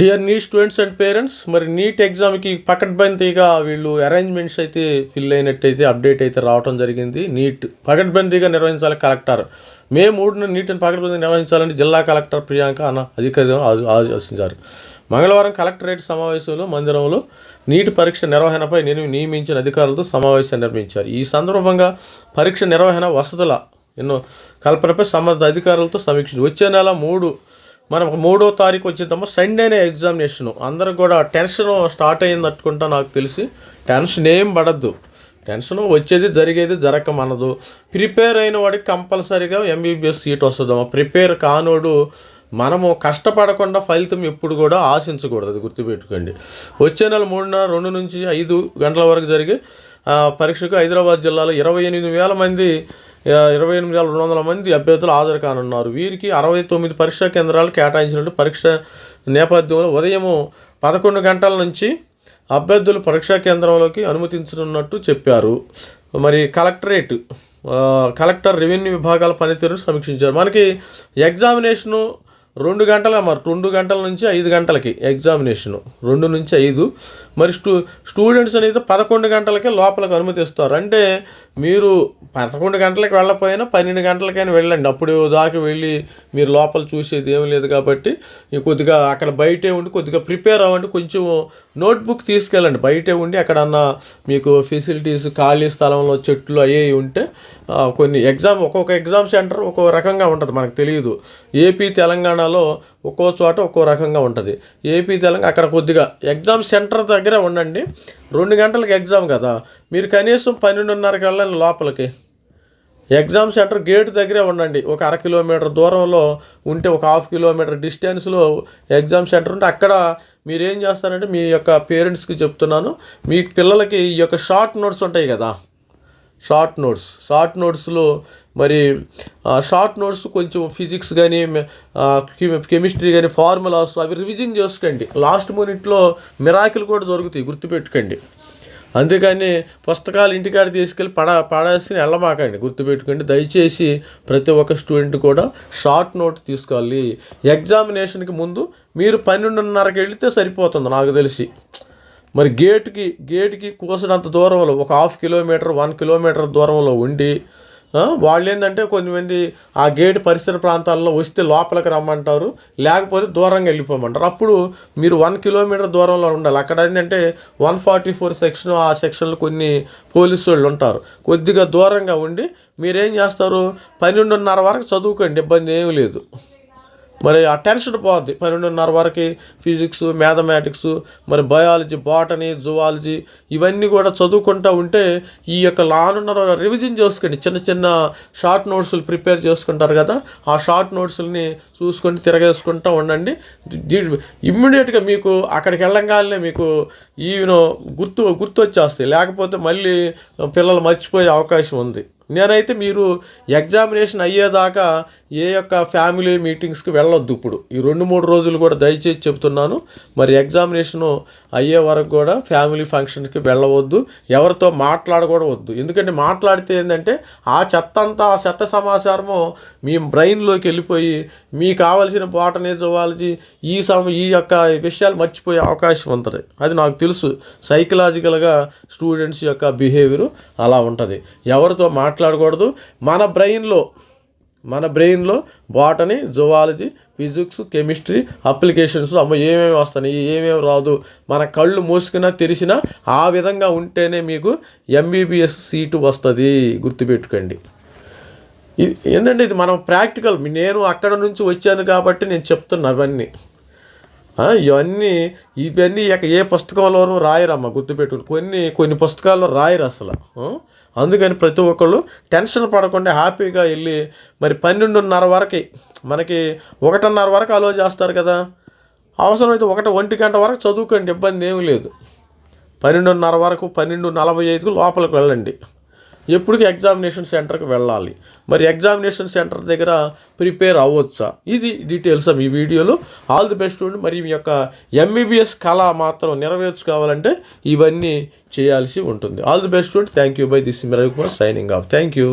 Dear NEET students and parents, మరి neat ఎగ్జామ్కి పకడ్బందీగా వీళ్ళు అరేంజ్మెంట్స్ అయితే ఫిల్ అయినట్టయితే అప్డేట్ అయితే రావడం జరిగింది. నీట్ పకడ్బందీగా నిర్వహించాలి కలెక్టర్. మే 3న నీట్ని పకడ్బందీగా నిర్వహించాలని జిల్లా కలెక్టర్ ప్రియాంక అధికారులు ఆదేశించారు. మంగళవారం కలెక్టరేట్ సమావేశంలో మందిరంలో నీట్ పరీక్ష నిర్వహణపై నియమించిన అధికారులతో సమావేశం నిర్వహించారు. ఈ సందర్భంగా పరీక్ష నిర్వహణ వసతుల కల్పనపై సంబంధిత అధికారులతో సమీక్షించారు. వచ్చే నెల 3వ తారీఖు వచ్చేద్దామో సండేనే ఎగ్జామినేషను. అందరికి కూడా టెన్షన్ స్టార్ట్ అయ్యింది అనుకుంటా. నాకు తెలిసి టెన్షన్ ఏం పడద్దు. టెన్షన్ వచ్చేది జరిగేది జరగమనదు. ప్రిపేర్ అయిన వాడికి కంపల్సరీగా ఎంబీబీఎస్ సీట్ వస్తుందమ్మా. ప్రిపేర్ కానోడు మనము కష్టపడకుండా ఫలితం ఎప్పుడు కూడా ఆశించకూడదు. అది గుర్తుపెట్టుకోండి. వచ్చే నెల 3న 2 నుంచి 5 గంటల వరకు జరిగే పరీక్షకు హైదరాబాద్ జిల్లాలో 28,200 మంది అభ్యర్థులు హాజరు కానున్నారు. వీరికి 69 పరీక్షా కేంద్రాలు కేటాయించినట్టు పరీక్ష నేపథ్యంలో ఉదయం 11 గంటల నుంచి అభ్యర్థులు పరీక్షా కేంద్రంలోకి అనుమతించనున్నట్టు చెప్పారు. మరి కలెక్టర్ రెవెన్యూ విభాగాల పనితీరును సమీక్షించారు. మనకి ఎగ్జామినేషను 2 గంటల నుంచి 5 గంటలకి ఎగ్జామినేషను 2 నుంచి 5. మరి స్టూడెంట్స్ అనేది 11 గంటలకే లోపలికి అనుమతిస్తారు. అంటే మీరు 11 గంటలకు వెళ్ళకపోయినా 12 గంటలకైనా వెళ్ళండి. అప్పుడు దాకా వెళ్ళి మీరు లోపల చూసేది ఏమీ లేదు కాబట్టి కొద్దిగా అక్కడ బయటే ఉండి కొద్దిగా ప్రిపేర్ అవ్వండి. కొంచెం నోట్బుక్ తీసుకెళ్ళండి. బయటే ఉండి ఎక్కడన్నా మీకు ఫెసిలిటీస్ ఖాళీ స్థలంలో చెట్లు అయ్యి ఉంటే కొన్ని ఒక్కొక్క ఎగ్జామ్ సెంటర్ ఒక్కో రకంగా ఉంటుంది, మనకు తెలియదు. ఏపీ తెలంగాణలో ఒక్కో చోట ఒక్కో రకంగా ఉంటుంది. ఏపీ తెలంగాణ అక్కడ కొద్దిగా ఎగ్జామ్ సెంటర్ దగ్గర ఉండండి. 2 గంటలకు ఎగ్జామ్ కదా, మీరు కనీసం 12:30కి వెళ్ళండి లోపలికి. ఎగ్జామ్ సెంటర్ గేట్ దగ్గరే ఉండండి. ఒక 1/2 కిలోమీటర్ దూరంలో ఉంటే, ఒక 1/2 కిలోమీటర్ డిస్టెన్స్లో ఎగ్జామ్ సెంటర్ ఉంటే అక్కడ మీరు ఏం చేస్తారంటే, మీ యొక్క పేరెంట్స్కి చెప్తున్నాను, మీ పిల్లలకి ఈ యొక్క షార్ట్ నోట్స్ ఉంటాయి కదా, షార్ట్ నోట్స్లో మరి షార్ట్ నోట్స్ కొంచెం ఫిజిక్స్ కానీ కెమిస్ట్రీ కానీ ఫార్ములాస్ అవి రివిజన్ చేసుకోండి. లాస్ట్ మినిట్లో మిరాకిల్ కూడా జరుగుతాయి, గుర్తుపెట్టుకోండి. అందుకని పుస్తకాలు ఇంటికాడ తీసుకెళ్ళి పడేసి వెళ్ళమాకండి, గుర్తుపెట్టుకోండి. దయచేసి ప్రతి ఒక్క స్టూడెంట్ కూడా షార్ట్ నోట్ తీసుకోవాలి. ఎగ్జామినేషన్కి ముందు మీరు 12:30కి వెళితే సరిపోతుంది నాకు తెలిసి. మరి గేట్కి కూసినంత దూరంలో ఒక 1/2 కిలోమీటర్ 1 కిలోమీటర్ దూరంలో ఉండి, వాళ్ళు ఏంటంటే కొంతమంది ఆ గేట్ పరిసర ప్రాంతాల్లో వస్తే లోపలికి రమ్మంటారు, లేకపోతే దూరంగా వెళ్ళిపోమంటారు. అప్పుడు మీరు 1 కిలోమీటర్ దూరంలో ఉండాలి. అక్కడ ఏంటంటే 144 సెక్షన్, ఆ సెక్షన్లో కొన్ని పోలీసు వాళ్ళు ఉంటారు. కొద్దిగా దూరంగా ఉండి మీరేం చేస్తారు, 12:30 వరకు చదువుకోండి, ఇబ్బంది ఏమీ లేదు. మరి ఆ టెన్షన్ పోద్ది. 12:30 వరకు ఫిజిక్స్, మ్యాథమెటిక్స్, మరి బయాలజీ, బాటనీ, జువాలజీ ఇవన్నీ కూడా చదువుకుంటూ ఉంటే ఈ యొక్క లానున్న రివిజన్ చేసుకోండి. చిన్న షార్ట్ నోట్స్లు ప్రిపేర్ చేసుకుంటారు కదా, ఆ షార్ట్ నోట్స్ని చూసుకొని తిరగేసుకుంటూ ఉండండి. ఇమ్మీడియట్గా మీకు అక్కడికి వెళ్ళగానే మీకు గుర్తు వచ్చేస్తాయి. లేకపోతే మళ్ళీ పిల్లలు మర్చిపోయే అవకాశం ఉంది. నేనైతే మీరు ఎగ్జామినేషన్ అయ్యేదాకా ఏ యొక్క ఫ్యామిలీ మీటింగ్స్కి వెళ్ళొద్దు. ఇప్పుడు ఈ 2-3 రోజులు కూడా దయచేసి చెప్తున్నాను. మరి ఎగ్జామినేషను అయ్యే వరకు కూడా ఫ్యామిలీ ఫంక్షన్కి వెళ్ళవద్దు, ఎవరితో మాట్లాడకూడవద్దు. ఎందుకంటే మాట్లాడితే ఏంటంటే ఆ చెత్త సమాచారము మీ బ్రెయిన్లోకి వెళ్ళిపోయి మీకు కావాల్సిన బాటనీ, జువాలజీ ఈ యొక్క విషయాలు మర్చిపోయే అవకాశం ఉంటుంది. అది నాకు తెలుసు. సైకలాజికల్గా స్టూడెంట్స్ యొక్క బిహేవియర్ అలా ఉంటుంది. ఎవరితో మాట్లాడకూడదు. మన బ్రెయిన్లో botany, zoology, physics, chemistry applications ఏమేమి వస్తాయి, ఏమేమి రాదు, మన కళ్ళు మూసుకున్నా తెరిచినా ఆ విధంగా ఉంటేనే మీకు ఎంబీబీఎస్ సీటు వస్తుంది, గుర్తుపెట్టుకోండి. ఏంటంటే ఇది మనం ప్రాక్టికల్. నేను అక్కడ నుంచి వచ్చాను కాబట్టి నేను చెప్తున్నా. ఇవన్నీ ఏ పుస్తకంలోనూ రాయరమ్మా, గుర్తుపెట్టుకుని. కొన్ని పుస్తకాల్లో రాయరు అసలు. అందుకని ప్రతి ఒక్కళ్ళు టెన్షన్ పడకుండా హ్యాపీగా వెళ్ళి మరి 12:30 వరకు, మనకి 1:30 వరకు అలో చేస్తారు కదా, అవసరమైతే 1 గంట వరకు చదువుకోండి, ఇబ్బంది ఏమీ లేదు. 12:30 వరకు 12:45కు లోపలికి వెళ్ళండి. ఎప్పటికీ ఎగ్జామినేషన్ సెంటర్కి వెళ్ళాలి. మరి ఎగ్జామినేషన్ సెంటర్ దగ్గర ప్రిపేర్ అవ్వచ్చా, ఇది డీటెయిల్స్ ఈ వీడియోలో. ఆల్ ది బెస్ట్ ఉండి మరి మీ యొక్క ఎంబీబీఎస్ కళ మాత్రం నెరవేర్చుకోవాలంటే ఇవన్నీ చేయాల్సి ఉంటుంది. ఆల్ ది బెస్ట్ ఉండి. Thank you. By this Ravikumar signing off. Thank you.